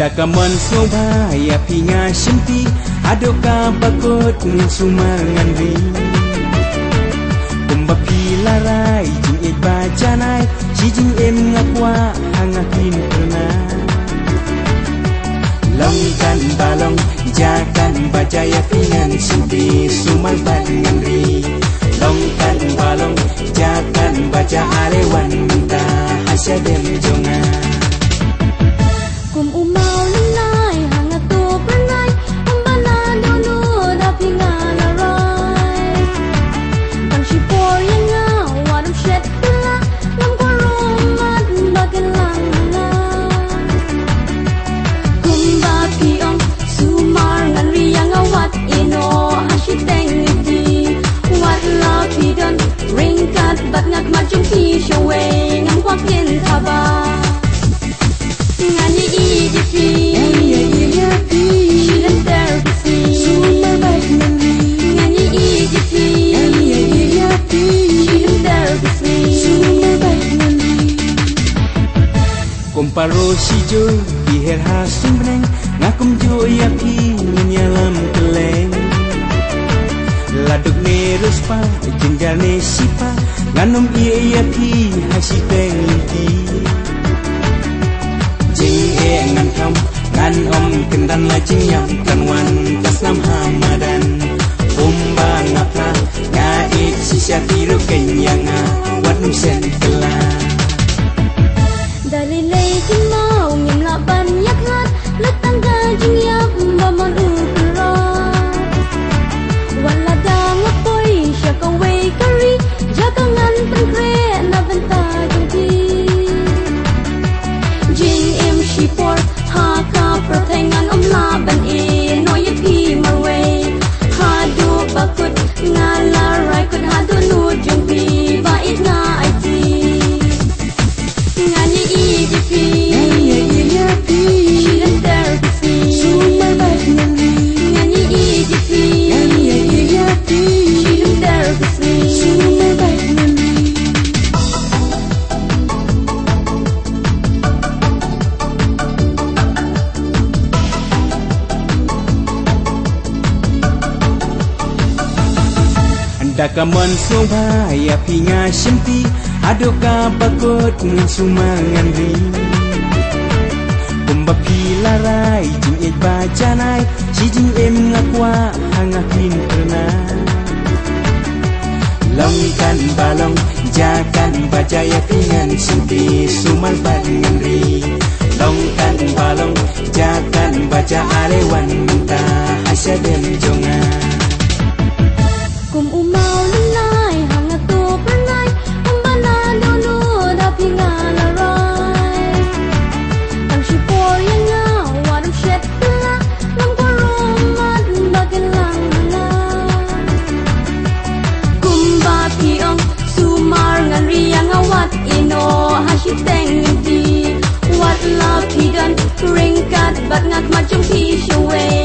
Dakaman sobaya pinga shimpi adoka bakut sumangan ri kumba pilarai jing it bajanai jing em ngakwa hangakin puna longkan balong jakan bajaya pingan shimpi sumal badangan ri longkan balong jakan baja arewan minta hasyadem jonga kum umau lunai hangat tu pernai umbana dulu dapi ngalarai pang sipor yang ngawadam shed pula lam korumat bagan langna kum bapi ong sumar ngan riyang awat ino hasyiteng iti wat lapi don ringkat bat ngak macung pi showe ngam kwakien thaba ngani idipi shilan therapy sumar baik mandi ngani idipi shilan therapy sumar baik mandi komparo sijo biher hasum breng ngakum jo yapi menyalam keleng laduk ne ruspa jenjar ne sipa nganom iya yapi hasipeng linti jing e ngan kam ngan om kendan la jing yam kanwan kasnam hamadan umba ngapna ngait sisya tiru kenyanga wat nusen kela dalilay kin mau ngim laban yakhat latangga jing yap bamon ukra wala dang apoy siya kaway kari jakangan pangkre na banta jungti jing em shipor haka protengan laban e noyat pi marway hadu bakut ngala raikut hadu nu jungti bait nga it ngani idipi shilan therapy sumar baik mandi ngani idipi shilan therapy sumar baik mandi dakaman sobaya pinga shimpi adoka bakut sumangan ri kumba pilarai jing it bajanai jing em ngakwa hangakin puna longkan balong jakan bajaya pingan shimpi sumal badangan ri longkan balong jakan baja arewan minta hasyadem jonga kum umau lunai hangat tu pernai umbana dulu dapi ngalarai pang sipor yang ngawadam shed pula lam korumat bagan langna kum bapi ong sumar ngan riyang awat ino hasyiteng iti wat lapi don ringkat bat ngak macung pi showe